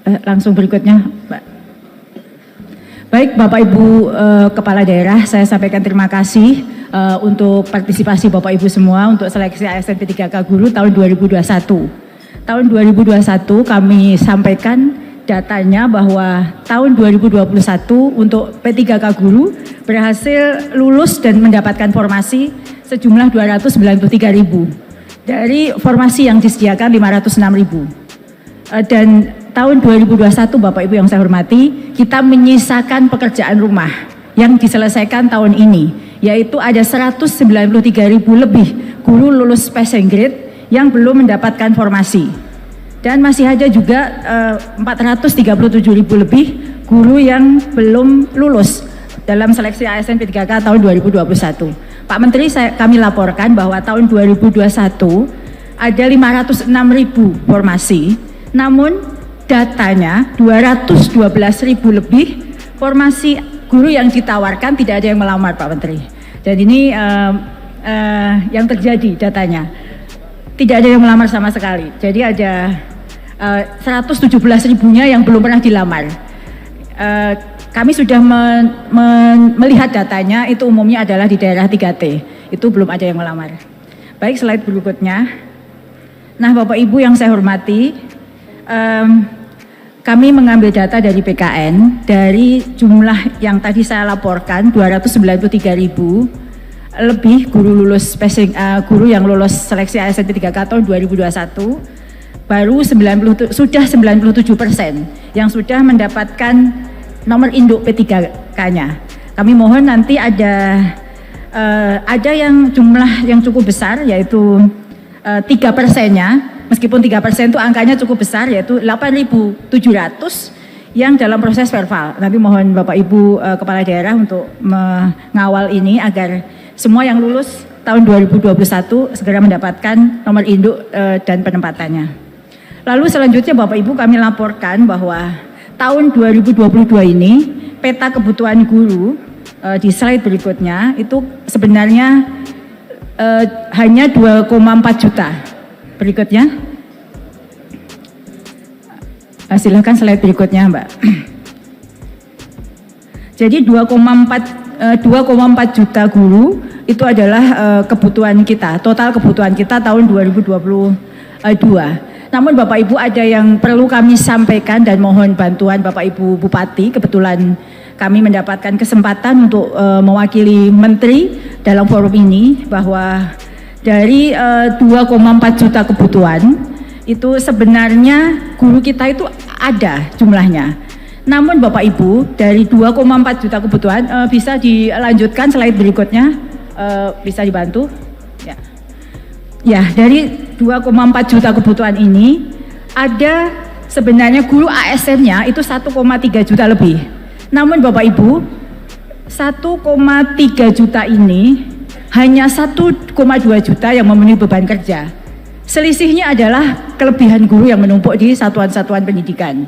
Langsung berikutnya, Pak. Baik, Bapak Ibu Kepala Daerah, saya sampaikan terima kasih untuk partisipasi Bapak Ibu semua untuk seleksi ASN P3K Guru tahun 2021. Tahun 2021 kami sampaikan datanya bahwa tahun 2021 untuk P3K Guru berhasil lulus dan mendapatkan formasi sejumlah 293.000 dari formasi yang disediakan 506.000. Dan tahun 2021 Bapak Ibu yang saya hormati, kita menyisakan pekerjaan rumah yang diselesaikan tahun ini, yaitu ada 193.000 lebih guru lulus passing grade yang belum mendapatkan formasi. Dan masih ada juga 437.000 lebih guru yang belum lulus dalam seleksi ASN P3K tahun 2021. Pak Menteri, kami laporkan bahwa tahun 2021 ada 506.000 formasi, namun datanya 212.000 lebih formasi guru yang ditawarkan tidak ada yang melamar, Pak Menteri. Dan ini yang terjadi datanya. Tidak ada yang melamar sama sekali. Jadi ada 117.000-nya yang belum pernah dilamar. Kami sudah melihat datanya, itu umumnya adalah di daerah 3T. Itu belum ada yang melamar. Baik, slide berikutnya. Nah, Bapak Ibu yang saya hormati, kami mengambil data dari PKN, dari jumlah yang tadi saya laporkan 293.000 lebih guru lulus guru yang lulus seleksi ASN P3K tahun 2021, baru sudah 97% yang sudah mendapatkan nomor induk P3K-nya. Kami mohon nanti ada yang jumlah yang cukup besar, yaitu 3%-nya. Meskipun 3% itu angkanya cukup besar, yaitu 8.700 yang dalam proses verbal. Nanti mohon Bapak Ibu Kepala Daerah untuk mengawal ini agar semua yang lulus tahun 2021 segera mendapatkan nomor induk dan penempatannya. Lalu selanjutnya Bapak Ibu kami laporkan bahwa tahun 2022 ini peta kebutuhan guru di slide berikutnya itu sebenarnya hanya 2,4 juta. Berikutnya, silahkan slide berikutnya, Mbak. Jadi 2,4 juta guru itu adalah kebutuhan kita, total kebutuhan kita tahun 2022. Namun Bapak Ibu ada yang perlu kami sampaikan dan mohon bantuan Bapak Ibu Bupati. Kebetulan kami mendapatkan kesempatan untuk mewakili Menteri dalam forum ini, bahwa dari 2,4 juta kebutuhan itu sebenarnya guru kita itu ada jumlahnya. Namun Bapak Ibu, dari 2,4 juta kebutuhan bisa dilanjutkan slide berikutnya, bisa dibantu ya. Ya, dari 2,4 juta kebutuhan ini ada sebenarnya guru ASN-nya itu 1,3 juta lebih. Namun Bapak Ibu, 1,3 juta ini hanya 1,2 juta yang memenuhi beban kerja. Selisihnya adalah kelebihan guru yang menumpuk di satuan-satuan pendidikan.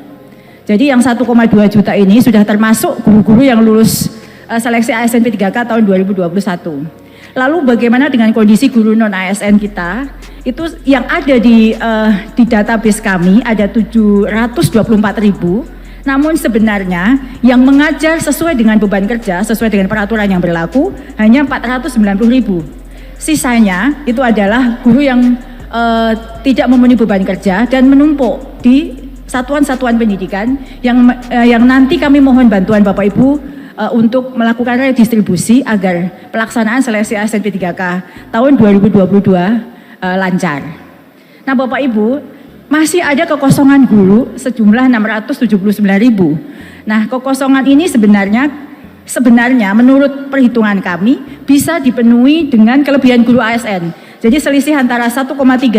Jadi yang 1,2 juta ini sudah termasuk guru-guru yang lulus seleksi ASN P3K tahun 2021. Lalu bagaimana dengan kondisi guru non ASN kita? Itu yang ada di database kami ada 724.000. Namun sebenarnya yang mengajar sesuai dengan beban kerja, sesuai dengan peraturan yang berlaku hanya 490.000. Sisanya itu adalah guru yang tidak memenuhi beban kerja dan menumpuk di satuan-satuan pendidikan yang nanti kami mohon bantuan Bapak Ibu untuk melakukan redistribusi agar pelaksanaan seleksi ASN P3K tahun 2022 lancar. Nah Bapak Ibu, masih ada kekosongan guru sejumlah 679.000. Nah, kekosongan ini sebenarnya menurut perhitungan kami bisa dipenuhi dengan kelebihan guru ASN. Jadi selisih antara 1,3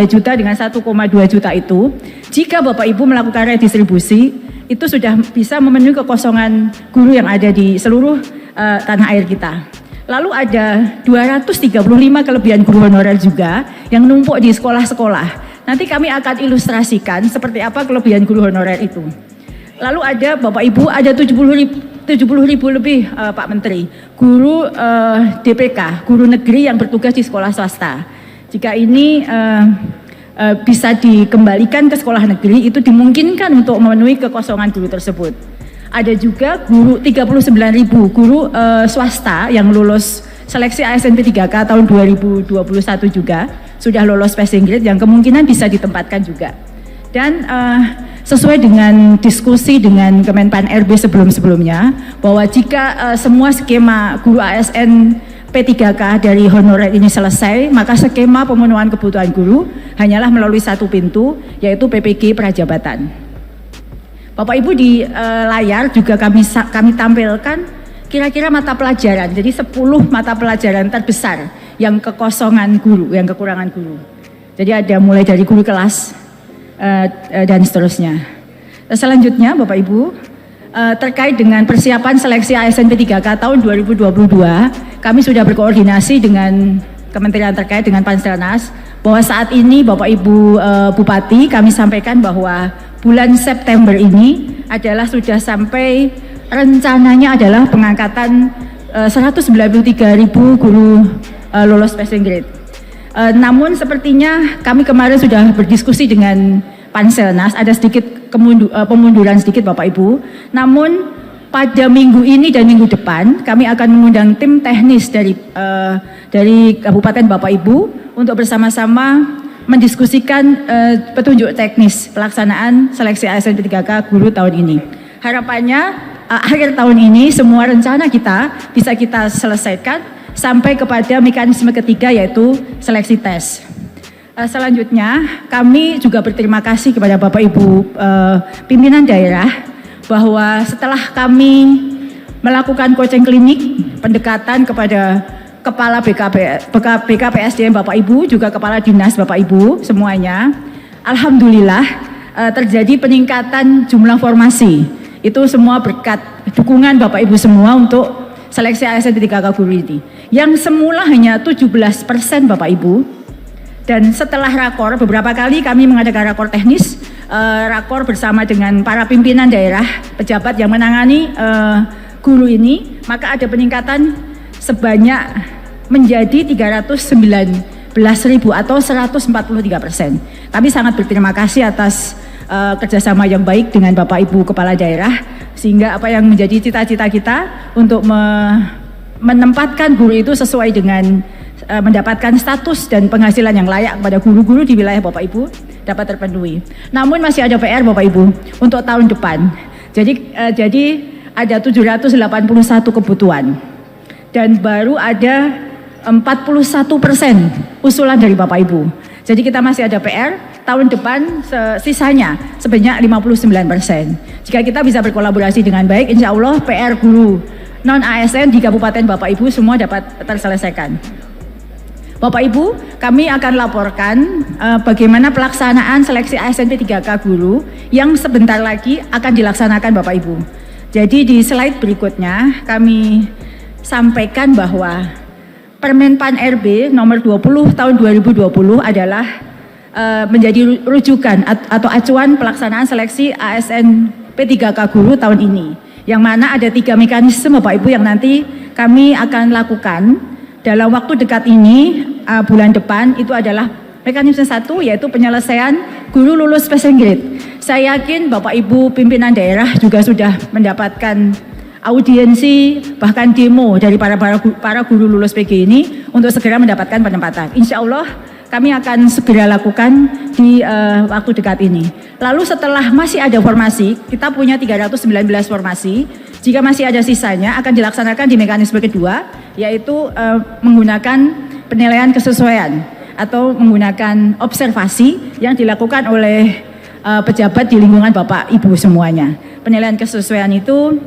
juta dengan 1,2 juta itu, jika Bapak Ibu melakukan redistribusi, itu sudah bisa memenuhi kekosongan guru yang ada di seluruh tanah air kita. Lalu ada 235 kelebihan guru honorer juga yang numpuk di sekolah-sekolah. Nanti kami akan ilustrasikan seperti apa kelebihan guru honorer itu. Lalu ada Bapak Ibu, ada 70.000 lebih Pak Menteri, guru DPK, guru negeri yang bertugas di sekolah swasta. Jika ini bisa dikembalikan ke sekolah negeri, itu dimungkinkan untuk memenuhi kekosongan guru tersebut. Ada juga guru 39.000 guru swasta yang lulus seleksi ASN P3K tahun 2021 juga sudah lolos passing grade yang kemungkinan bisa ditempatkan juga. Dan sesuai dengan diskusi dengan Kemenpan RB sebelum-sebelumnya, bahwa jika semua skema guru ASN P3K dari honorer ini selesai, maka skema pemenuhan kebutuhan guru hanyalah melalui satu pintu, yaitu PPG Prajabatan. Bapak Ibu, di layar juga kami tampilkan kira-kira mata pelajaran, jadi 10 mata pelajaran terbesar yang kekosongan guru, yang kekurangan guru. Jadi ada mulai dari guru kelas dan seterusnya. Selanjutnya Bapak Ibu, terkait dengan persiapan seleksi ASN P3K tahun 2022, kami sudah berkoordinasi dengan kementerian terkait dengan Panselnas, bahwa saat ini Bapak Ibu Bupati, kami sampaikan bahwa bulan September ini adalah sudah sampai, rencananya adalah pengangkatan 193.000 guru lolos passing grade. Namun sepertinya kami kemarin sudah berdiskusi dengan Panselnas, ada sedikit pemunduran sedikit Bapak Ibu. Namun pada minggu ini dan minggu depan kami akan mengundang tim teknis dari Kabupaten Bapak Ibu untuk bersama-sama mendiskusikan petunjuk teknis pelaksanaan seleksi ASN P3K guru tahun ini. Harapannya akhir tahun ini semua rencana kita bisa kita selesaikan sampai kepada mekanisme ketiga, yaitu seleksi tes. Selanjutnya kami juga berterima kasih kepada Bapak Ibu pimpinan daerah, bahwa setelah kami melakukan coaching klinik, pendekatan kepada Kepala BKPSDM Bapak Ibu, juga Kepala Dinas Bapak Ibu semuanya, alhamdulillah terjadi peningkatan jumlah formasi. Itu semua berkat dukungan Bapak Ibu semua untuk seleksi ASN P3K guru ini, yang semula hanya 17% Bapak Ibu. Dan setelah rakor, beberapa kali kami mengadakan rakor teknis, rakor bersama dengan para pimpinan daerah, pejabat yang menangani guru ini, maka ada peningkatan sebanyak menjadi 319.000 atau 143%. Kami sangat berterima kasih atas kerjasama yang baik dengan Bapak Ibu Kepala Daerah, sehingga apa yang menjadi cita-cita kita untuk menempatkan guru itu sesuai dengan mendapatkan status dan penghasilan yang layak kepada guru-guru di wilayah Bapak Ibu dapat terpenuhi. Namun masih ada PR Bapak Ibu untuk tahun depan. Jadi ada 781 kebutuhan dan baru ada 41% usulan dari Bapak Ibu. Jadi kita masih ada PR tahun depan, sisanya sebanyak 59%. Jika kita bisa berkolaborasi dengan baik, insya Allah PR guru non ASN di Kabupaten Bapak Ibu semua dapat terselesaikan. Bapak Ibu, kami akan laporkan bagaimana pelaksanaan seleksi ASN P3K guru yang sebentar lagi akan dilaksanakan Bapak Ibu. Jadi di slide berikutnya kami sampaikan bahwa Permenpan RB nomor 20 tahun 2020 adalah menjadi rujukan atau acuan pelaksanaan seleksi ASN P3K guru tahun ini, yang mana ada 3 mekanisme Bapak Ibu yang nanti kami akan lakukan dalam waktu dekat ini, bulan depan. Itu adalah mekanisme 1, yaitu penyelesaian guru lulus passing grade. Saya yakin Bapak Ibu pimpinan daerah juga sudah mendapatkan audiensi bahkan demo dari para guru lulus PG ini untuk segera mendapatkan penempatan. Insya Allah kami akan segera lakukan di waktu dekat ini. Lalu setelah masih ada formasi, kita punya 319 formasi. Jika masih ada sisanya akan dilaksanakan di mekanisme kedua, yaitu menggunakan penilaian kesesuaian atau menggunakan observasi yang dilakukan oleh pejabat di lingkungan Bapak Ibu semuanya. Penilaian kesesuaian itu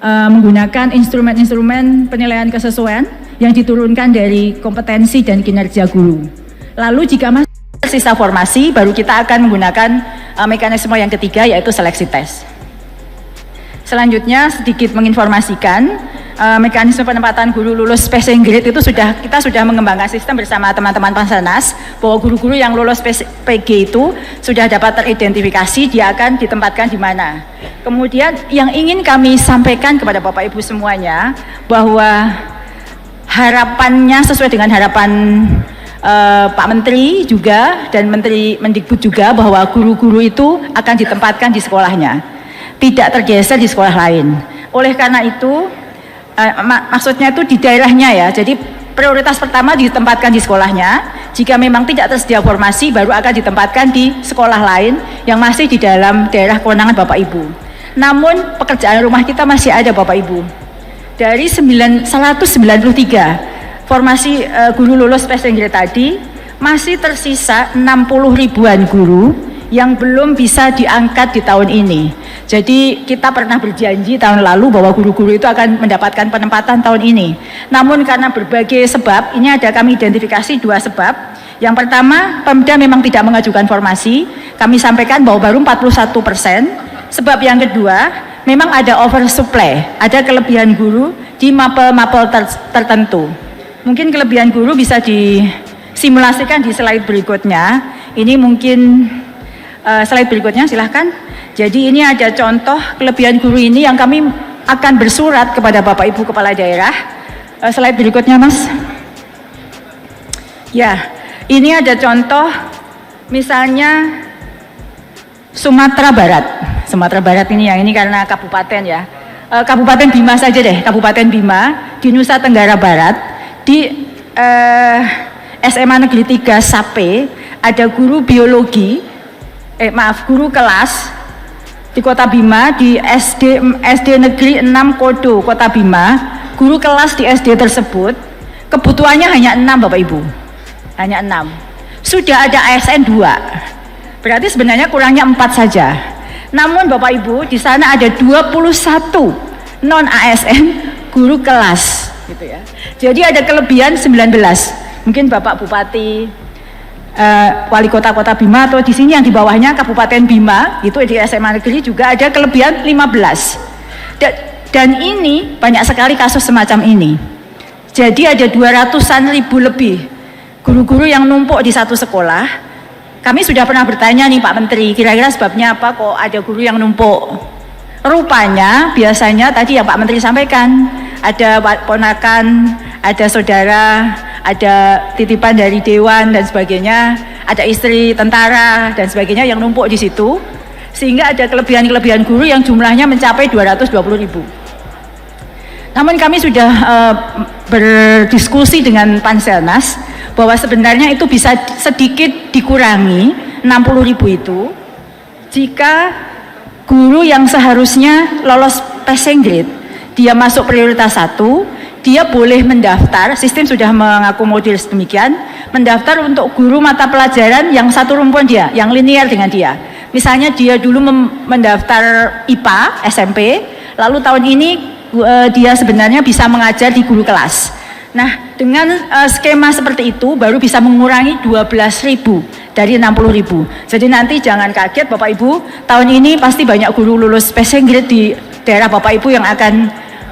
menggunakan instrumen-instrumen penilaian kesesuaian yang diturunkan dari kompetensi dan kinerja guru. Lalu jika masih sisa formasi, baru kita akan menggunakan mekanisme yang ketiga, yaitu seleksi tes. Selanjutnya sedikit menginformasikan mekanisme penempatan guru lulus passing grade itu kita sudah mengembangkan sistem bersama teman-teman Panselnas, bahwa guru-guru yang lulus PG itu sudah dapat teridentifikasi dia akan ditempatkan di mana. Kemudian yang ingin kami sampaikan kepada Bapak Ibu semuanya, bahwa harapannya sesuai dengan harapan Pak Menteri juga dan Menteri Mendikbud juga bahwa guru-guru itu akan ditempatkan di sekolahnya, tidak tergeser di sekolah lain. Oleh karena itu, maksudnya itu di daerahnya ya, jadi prioritas pertama ditempatkan di sekolahnya. Jika memang tidak tersedia formasi, baru akan ditempatkan di sekolah lain yang masih di dalam daerah kewenangan Bapak Ibu. Namun pekerjaan rumah kita masih ada Bapak Ibu. Dari 193 formasi guru lulus passing grade tadi, masih tersisa 60 ribuan guru yang belum bisa diangkat di tahun ini. Jadi kita pernah berjanji tahun lalu bahwa guru-guru itu akan mendapatkan penempatan tahun ini. Namun karena berbagai sebab, ini ada kami identifikasi 2 sebab. Yang pertama, Pemda memang tidak mengajukan formasi. Kami sampaikan bahwa baru 41%. Sebab yang kedua, memang ada oversupply, ada kelebihan guru di mapel-mapel tertentu. Mungkin kelebihan guru bisa disimulasikan di slide berikutnya. Ini mungkin slide berikutnya, silahkan. Jadi ini ada contoh kelebihan guru ini yang kami akan bersurat kepada Bapak Ibu Kepala Daerah. Slide berikutnya Mas. Ya, ini ada contoh misalnya Sumatera Barat. Sumatera Barat ini yang ini karena kabupaten ya. Kabupaten Bima saja deh, Kabupaten Bima di Nusa Tenggara Barat. Di SMA Negeri 3 Sape ada guru biologi, guru kelas di Kota Bima, di SD Negeri 6 Kodo Kota Bima, guru kelas di SD tersebut kebutuhannya hanya 6 Bapak Ibu, hanya 6. Sudah ada ASN 2, berarti sebenarnya kurangnya 4 saja. Namun Bapak Ibu, di sana ada 21 non ASN guru kelas gitu ya. Jadi ada kelebihan 19. Mungkin Bapak Bupati, Wali Kota Bima atau di sini yang di bawahnya Kabupaten Bima, itu di SMA Negeri juga ada kelebihan 15. Dan ini banyak sekali kasus semacam ini. Jadi ada 200-an ribu lebih guru-guru yang numpuk di satu sekolah. Kami sudah pernah bertanya nih Pak Menteri, kira-kira sebabnya apa kok ada guru yang numpuk? Rupanya biasanya tadi yang Pak Menteri sampaikan, ada ponakan, ada saudara, ada titipan dari dewan dan sebagainya, ada istri tentara dan sebagainya yang numpuk di situ, sehingga ada kelebihan-kelebihan guru yang jumlahnya mencapai 220 ribu. Namun kami sudah berdiskusi dengan Panselnas bahwa sebenarnya itu bisa sedikit dikurangi 60 ribu itu jika guru yang seharusnya lolos passing grade, dia masuk prioritas 1, dia boleh mendaftar, sistem sudah mengakomodir sedemikian, mendaftar untuk guru mata pelajaran yang satu rumpun dia, yang linear dengan dia. Misalnya dia dulu mendaftar IPA, SMP, lalu tahun ini dia sebenarnya bisa mengajar di guru kelas. Nah, dengan skema seperti itu baru bisa mengurangi 12.000 dari 60.000. Jadi nanti jangan kaget Bapak Ibu, tahun ini pasti banyak guru lulus passing grade di daerah Bapak Ibu yang akan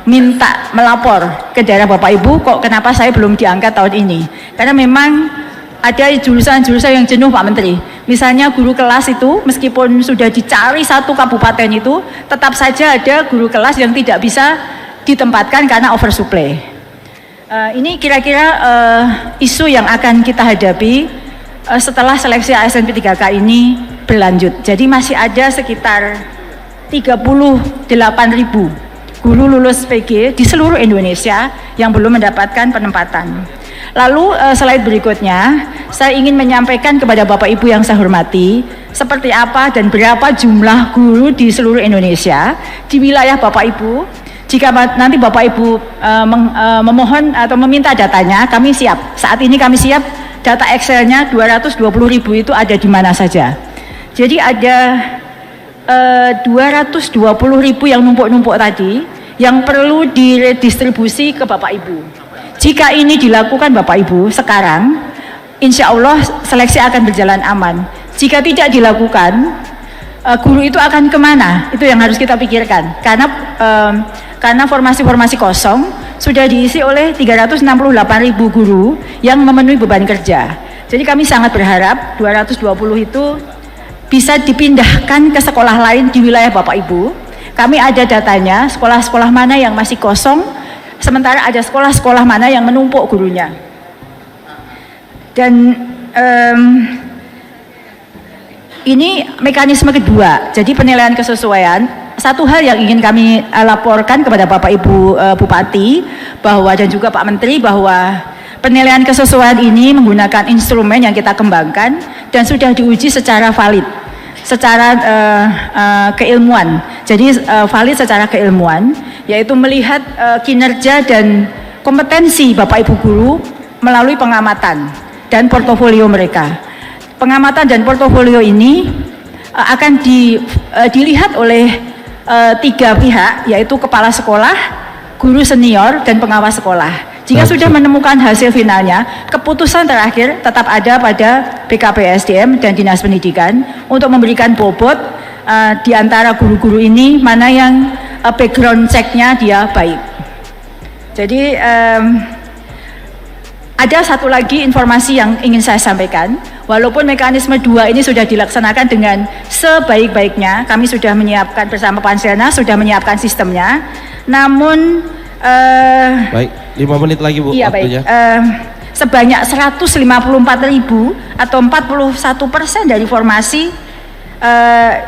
minta melapor ke daerah Bapak Ibu, kok kenapa saya belum diangkat tahun ini. Karena memang ada jurusan-jurusan yang jenuh Pak Menteri. Misalnya guru kelas itu meskipun sudah dicari satu kabupaten itu, tetap saja ada guru kelas yang tidak bisa ditempatkan karena oversupply. Ini kira-kira isu yang akan kita hadapi setelah seleksi ASN P3K ini berlanjut. Jadi masih ada sekitar 38.000 guru lulus PG di seluruh Indonesia yang belum mendapatkan penempatan. Lalu slide berikutnya, saya ingin menyampaikan kepada Bapak Ibu yang saya hormati, seperti apa dan berapa jumlah guru di seluruh Indonesia di wilayah Bapak Ibu. Jika nanti Bapak Ibu memohon atau meminta datanya, kami siap. Saat ini kami siap, data Excelnya 220.000 itu ada di mana saja. Jadi ada 220.000 yang numpuk-numpuk tadi, yang perlu diredistribusi ke Bapak Ibu. Jika ini dilakukan Bapak Ibu sekarang, insya Allah seleksi akan berjalan aman. Jika tidak dilakukan, guru itu akan kemana? Itu yang harus kita pikirkan. Karena formasi-formasi kosong sudah diisi oleh 368.000 guru yang memenuhi beban kerja. Jadi kami sangat berharap 220 itu bisa dipindahkan ke sekolah lain di wilayah Bapak Ibu. Kami ada datanya, sekolah-sekolah mana yang masih kosong, sementara ada sekolah-sekolah mana yang menumpuk gurunya. Dan ini mekanisme kedua. Jadi penilaian kesesuaian, satu hal yang ingin kami laporkan kepada Bapak Ibu Bupati bahwa dan juga Pak Menteri bahwa penilaian kesesuaian ini menggunakan instrumen yang kita kembangkan dan sudah diuji secara valid, secara keilmuan. Jadi valid secara keilmuan, yaitu melihat kinerja dan kompetensi Bapak Ibu guru melalui pengamatan dan portofolio mereka. Pengamatan dan portofolio ini akan dilihat oleh 3 pihak, yaitu kepala sekolah, guru senior, dan pengawas sekolah. Jika sudah menemukan hasil finalnya, keputusan terakhir tetap ada pada BKPSDM dan Dinas Pendidikan untuk memberikan bobot di antara guru-guru ini mana yang background check-nya dia baik. Jadi ada satu lagi informasi yang ingin saya sampaikan. Walaupun mekanisme 2 ini sudah dilaksanakan dengan sebaik-baiknya, kami sudah menyiapkan bersama Panselnas, sudah menyiapkan sistemnya. Namun baik, 5 menit lagi Bu. Iya baik. Sebanyak 154.000 atau 41% dari formasi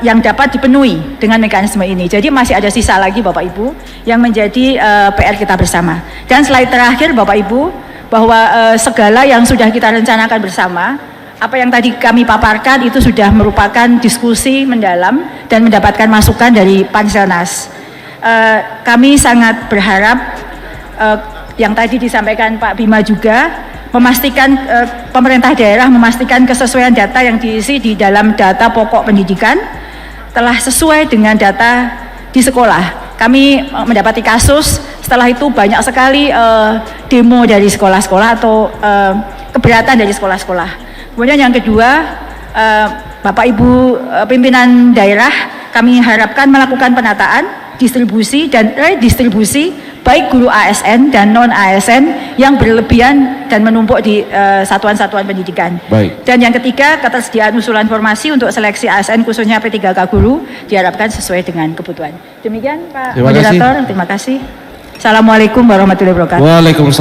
yang dapat dipenuhi dengan mekanisme ini. Jadi masih ada sisa lagi Bapak Ibu yang menjadi PR kita bersama. Dan slide terakhir Bapak Ibu, bahwa segala yang sudah kita rencanakan bersama, apa yang tadi kami paparkan itu sudah merupakan diskusi mendalam dan mendapatkan masukan dari Panselnas. Kami sangat berharap yang tadi disampaikan Pak Bima juga, memastikan pemerintah daerah memastikan kesesuaian data yang diisi di dalam data pokok pendidikan telah sesuai dengan data di sekolah. Kami mendapati kasus setelah itu banyak sekali demo dari sekolah-sekolah atau keberatan dari sekolah-sekolah. Kemudian yang kedua, Bapak Ibu pimpinan daerah, kami harapkan melakukan penataan, distribusi dan redistribusi baik guru ASN dan non ASN yang berlebihan dan menumpuk di satuan-satuan pendidikan. Baik. Dan yang ketiga, ketersediaan usulan formasi untuk seleksi ASN khususnya P3K guru diharapkan sesuai dengan kebutuhan. Demikian Pak Moderator, terima kasih. Assalamualaikum warahmatullahi wabarakatuh. Waalaikumsalam.